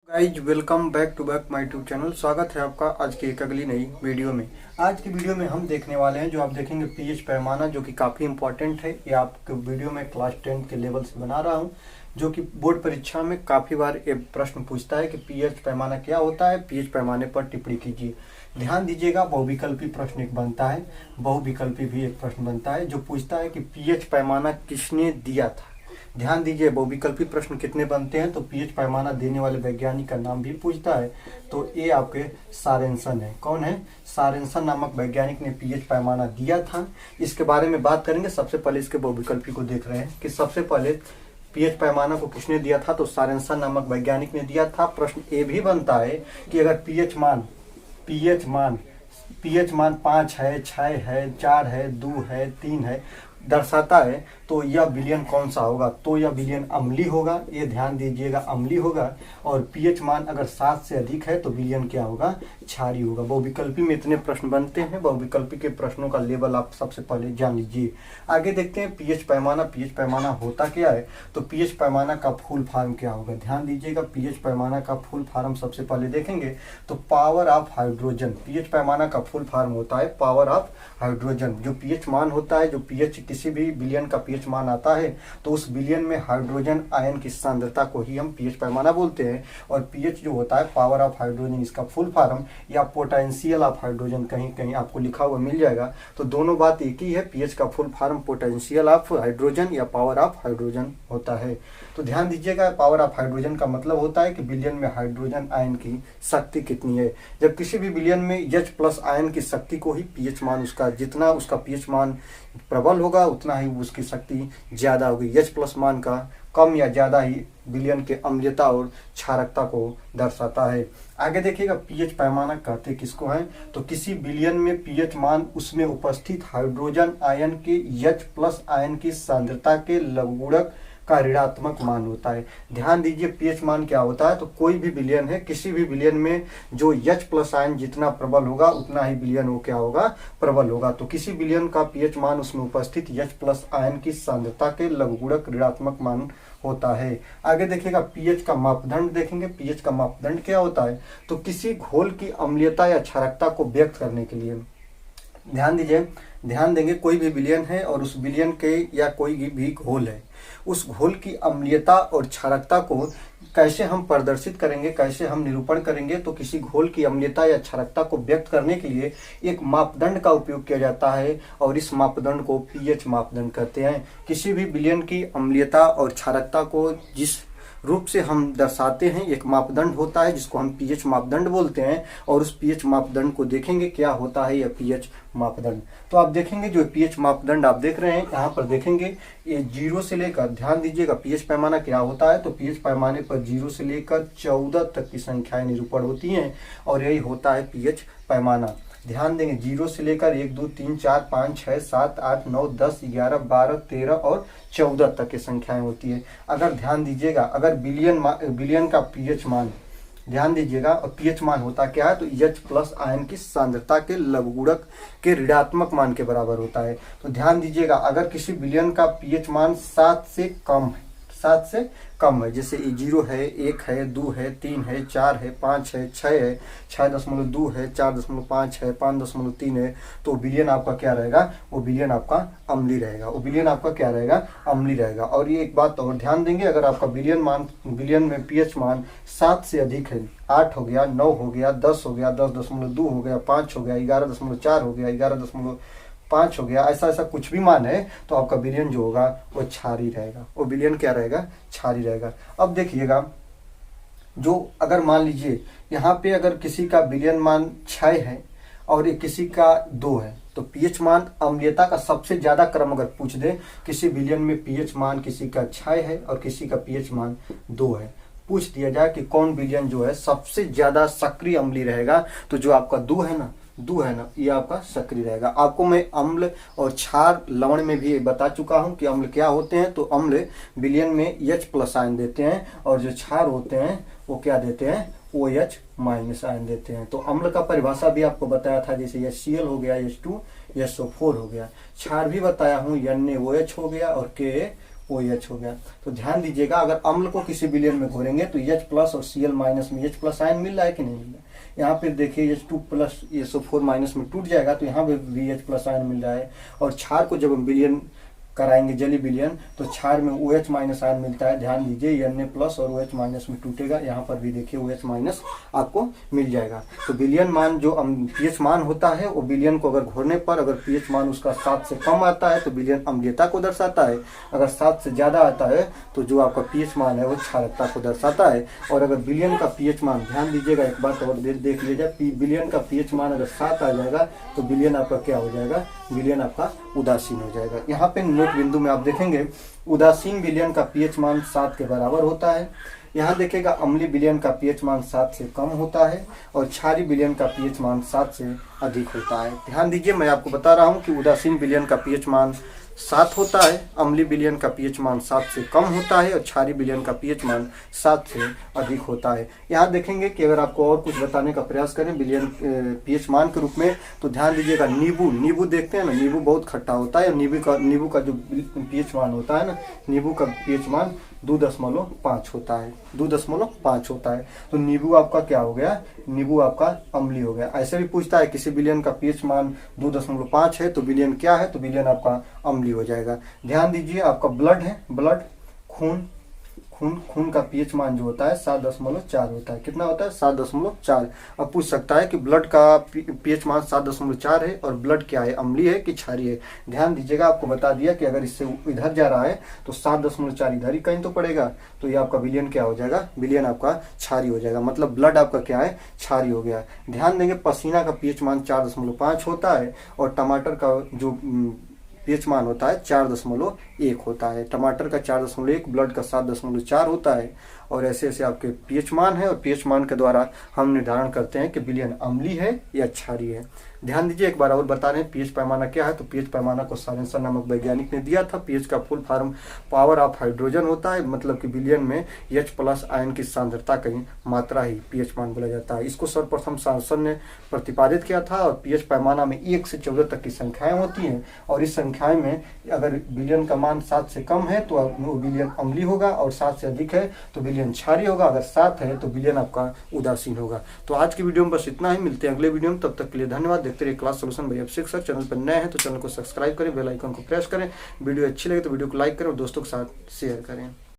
Guys welcome back to back my YouTube channel. स्वागत है आपका आज की एक अगली नई वीडियो में। आज की वीडियो में हम देखने वाले हैं जो आप देखेंगे पीएच पैमाना, जो कि काफ़ी इंपॉर्टेंट है। ये आपके वीडियो में क्लास 10 के लेवल से बना रहा हूं, जो कि बोर्ड परीक्षा में काफ़ी बार ये प्रश्न पूछता है कि पीएच पैमाना क्या होता है, पीएच पैमाने पर टिप्पणी कीजिए। ध्यान दीजिएगा, बहुविकल्पी प्रश्न एक बनता है, बहुविकल्पी भी एक प्रश्न बनता है जो पूछता है कि पीएच पैमाना किसने दिया था। ध्यान दीजिए, बहुविकल्पी प्रश्न कितने बनते हैं तो पीएच पैमाना देने वाले वैज्ञानिक का नाम भी पूछता है। तो ये आपके सारेंसन है। कौन है? सारेंसन नामक वैज्ञानिक ने पीएच पैमाना दिया था। इसके बारे में बात करेंगे। सबसे पहले इसके बहुविकल्पी को देख रहे हैं कि सबसे पहले पीएच पैमाना को किसने दिया था, तो सारेंसन नामक वैज्ञानिक ने दिया था। प्रश्न ये भी बनता है कि अगर पीएच मान 5 है, 6 है, 4 है, 2 है, 3 है दर्शाता है तो यह विलयन कौन सा होगा, तो यह विलयन अम्लीय होगा। ये ध्यान दीजिएगा, अम्लीय होगा। और पीएच मान अगर 7 से अधिक है तो विलयन क्या होगा? क्षारीय होगा। बहुविकल्पी में इतने प्रश्न बनते हैं। बहुविकल्पी के प्रश्नों का लेवल आप सबसे पहले जान लीजिए। आगे देखते हैं पीएच पैमाना। पीएच पैमाना होता क्या है, तो पीएच पैमाना का फुल फॉर्म क्या होगा। ध्यान दीजिएगा, पीएच पैमाना का फुल फॉर्म सबसे पहले देखेंगे तो पावर ऑफ हाइड्रोजन। पीएच पैमाना का फुल फॉर्म होता है पावर ऑफ हाइड्रोजन। जो पीएच मान होता है, जो पीएच किसी भी विलयन का पीएच मान आता है तो उस विलयन में हाइड्रोजन आयन की सांद्रता को ही हम पीएच पैमाना बोलते हैं। और पीएच जो होता है पावर ऑफ हाइड्रोजन, इसका फुल फॉर्म या पोटेंशियल ऑफ हाइड्रोजन कहीं कहीं आपको लिखा हुआ मिल जाएगा। तो दोनों बात एक ही है, पीएच का full form potential of hydrogen या पावर ऑफ हाइड्रोजन होता है। तो ध्यान दीजिएगा, पावर ऑफ हाइड्रोजन का मतलब होता है कि विलयन में हाइड्रोजन आयन की शक्ति कितनी है। जब किसी भी विलयन में H+ आयन की शक्ति को ही पीएच मान, उसका जितना उसका पीएच मान प्रबल होगा उतना ही उसकी शक्ति ज्यादा होगी। H+ मान का कम या ज्यादा ही विलयन के अम्लीयता और क्षारकता को दर्शाता है। आगे देखिएगा, पीएच पैमाना कहते किसको है, तो किसी विलयन में पीएच मान उसमें उपस्थित हाइड्रोजन आयन के H+ आयन की सांद्रता के लघुगुणक का ऋणात्मक मान होता है। ध्यान दीजिए, पीएच मान क्या होता है, तो कोई भी विलयन है, किसी भी विलयन में जो H+ आयन जितना प्रबल होगा उतना ही विलयन वो क्या होगा? प्रबल होगा। तो किसी विलयन का पीएच मान उसमें उपस्थित H+ आयन की सांद्रता के लघुगुणक ऋणात्मक मान होता है। आगे देखिएगा, पीएच का मापदंड देखेंगे। पीएच का मापदंड क्या होता है, तो किसी घोल की अम्लीयता या क्षारकता को व्यक्त करने के लिए ध्यान दीजिए, ध्यान देंगे, कोई भी विलयन है और उस विलयन के या कोई भी घोल है, उस घोल की अम्लीयता और क्षारकता को कैसे हम प्रदर्शित करेंगे, कैसे हम निरूपण करेंगे, तो किसी घोल की अम्लीयता या क्षारकता को व्यक्त करने के लिए एक मापदंड का उपयोग किया जाता है और इस मापदंड को पीएच मापदंड कहते हैं। किसी भी विलयन की अम्लीयता और क्षारकता को जिस रूप से हम दर्शाते हैं एक मापदंड होता है जिसको हम पीएच मापदंड बोलते हैं। और उस पीएच मापदंड को देखेंगे क्या होता है यह पीएच मापदंड। तो आप देखेंगे जो पीएच मापदंड आप देख रहे हैं यहाँ पर देखेंगे, ये 0 से लेकर, ध्यान दीजिएगा, पीएच पैमाना क्या होता है, तो पीएच पैमाने पर 0 से लेकर 14 तक की संख्याएं निरूपण होती हैं और यही होता है पीएच पैमाना। ध्यान देंगे, 0 से लेकर 1 2 3 4 5 6 7 8 9 10 11 12 13 और 14 तक की संख्याएं होती है। अगर ध्यान दीजिएगा, अगर विलयन का पीएच मान, ध्यान दीजिएगा, और पीएच मान होता क्या है, तो H+ आयन की सांद्रता के लघुगुणक के ऋणात्मक मान के बराबर होता है। तो ध्यान दीजिएगा, अगर किसी विलयन का पीएच मान 7 से कम है, 7 से कम है, जैसे 0 है, 1 है, 2 है, 3 है, 4 है, 5 है, 6 है, 6.2 है, 4.5 है, 5.3 है, तो विलयन आपका क्या रहेगा, वो विलयन आपका अम्लीय रहेगा। वो विलयन आपका क्या रहेगा? अम्लीय रहेगा। और ये एक बात और ध्यान देंगे, अगर आपका विलयन में पीएच मान 7 से अधिक है, 8 हो गया, 9 हो गया, 10 हो गया, 10.2 हो गया, 5 हो गया, 11.4 हो गया, 11.5 हो गया, ऐसा कुछ भी मान है तो आपका विलयन जो होगा वो क्षारीय रहेगा। वो विलयन क्या रहेगा? क्षारीय रहेगा। अब देखिएगा, जो अगर मान लीजिए यहाँ पे अगर किसी का विलयन मान 6 है और ये किसी का 2 है, तो पीएच मान अम्लीयता का सबसे ज्यादा क्रम अगर पूछ दे, किसी विलयन में पीएच मान किसी का 6 है और किसी का पीएच मान 2 है, पूछ दिया जाए कि कौन विलयन जो है सबसे ज्यादा सक्रिय अम्लीय रहेगा, तो जो आपका 2 है ना, ये आपका सक्रिय रहेगा। आपको मैं अम्ल और क्षार लवण में भी बता चुका हूं कि अम्ल क्या होते हैं, तो अम्ल विलयन में H+ आयन देते हैं और जो क्षार होते हैं वो क्या देते हैं, OH- आयन देते हैं। तो अम्ल का परिभाषा भी आपको बताया था, जैसे HCl हो गया, H2SO4 हो गया। क्षार भी बताया हूँ, NaOH हो गया और OH हो गया। तो ध्यान दीजिएगा, अगर अम्ल को किसी विलयन में घोरेंगे तो H प्लस और Cl माइनस में H प्लस आयन मिल रहा है कि नहीं मिल रहा है। यहाँ पे देखिए H2 प्लस SO4 माइनस में टूट जाएगा तो यहाँ पे भी H प्लस आयन मिल रहा है। और क्षार को जब हम विलयन कराएंगे जली विलयन तो क्षार में OH माइनस आयन मिलता है। ध्यान दीजिए Na प्लस और OH माइनस में टूटेगा, यहाँ पर भी देखिए OH माइनस आपको मिल जाएगा। तो विलयन मान जो pH मान होता है वो विलयन को अगर घोरने पर अगर pH मान उसका 7 से कम आता है तो विलयन अम्लीयता को दर्शाता है, अगर 7 से ज़्यादा आता है तो जो आपका pH मान है वो क्षारकता को दर्शाता है। और अगर विलयन का pH मान, ध्यान दीजिएगा एक बात और देख लीजिए, विलयन का pH मान अगर 7 आ जाएगा तो विलयन आपका क्या हो जाएगा, विलयन आपका उदासीन हो जाएगा। यहाँ पे नोट बिंदु में आप देखेंगे उदासीन विलयन का pH मान 7 के बराबर होता है। यहाँ देखिएगा अम्लीय विलयन का pH मान 7 से कम होता है और क्षारीय विलयन का pH मान 7 से अधिक होता है। ध्यान दीजिए, मैं आपको बता रहा हूँ कि उदासीन विलयन का pH मान 7 होता है, अम्लीय विलयन का pH मान 7 से कम होता है और क्षारीय विलयन का pH मान 7 से अधिक होता है। यहाँ देखेंगे कि अगर आपको और कुछ बताने का प्रयास करें विलयन pH मान के रूप में तो ध्यान दीजिएगा, नींबू देखते हैं ना, नींबू बहुत खट्टा होता है। नींबू का जो pH मान होता है ना, नींबू का pH मान 2.5 होता है, 2.5 होता है। तो नींबू आपका क्या हो गया, नींबू आपका अम्लीय हो गया। ऐसे भी पूछता है किसी विलयन का pH मान 2.5 है तो विलयन क्या है, तो विलयन आपका अम्लीय हो जाएगा। ध्यान दीजिए, आपका ब्लड है, ब्लड खून का pH मान जो होता है 7.4 होता है। कितना होता है, 7.4। अब पूछ सकता है कि ब्लड का pH मान 7.4 है और ब्लड क्या है, अम्लीय है कि क्षारीय है। ध्यान दीजिएगा, आपको बता दिया कि अगर इससे इधर जा रहा है तो 7.4 इधर ही कहीं तो पड़ेगा, तो ये आपका विलयन क्या हो जाएगा, विलयन आपका क्षारीय हो जाएगा। मतलब ब्लड आपका क्या है, क्षारीय हो गया। ध्यान देंगे पसीना का pH मान 4.5 होता है और टमाटर का जो pH मान होता है 4.1 होता है। टमाटर का 4.1, ब्लड का 7.4 होता है। और ऐसे ऐसे आपके pH मान है और pH मान के द्वारा हम निर्धारण करते हैं कि विलयन अम्लीय है या क्षारीय है। ध्यान दीजिए, एक बार और बता रहे हैं pH पैमाना क्या है। तो pH पैमाना को सोरेनसन नामक वैज्ञानिक ने दिया था। pH का full form power of hydrogen होता है, मतलब कि विलयन में H प्लस आयन की सांद्रता की मात्रा ही pH मान बोला जाता है। इसको सर्वप्रथम सोरेनसन ने प्रतिपादित किया था। और pH पैमाना में 1 से 14 तक की संख्याएं होती हैं और इस संख्याएं में अगर विलयन का मान 7 से कम है तो वो विलयन अम्लीय होगा और 7 से अधिक है तो विलयन क्षारीय होगा। अगर 7 है तो विलयन आपका उदासीन होगा। तो आज की वीडियो में बस इतना ही, मिलते हैं अगले वीडियो में, तब तक के लिए धन्यवाद। देखते रहिए क्लास सॉल्यूशन बाय अभिषेक सर। चैनल पर नए हैं तो चैनल को सब्सक्राइब करें, बेल आइकन को प्रेस करें। वीडियो अच्छी लगे तो वीडियो को लाइक करें और दोस्तों के साथ शेयर करें।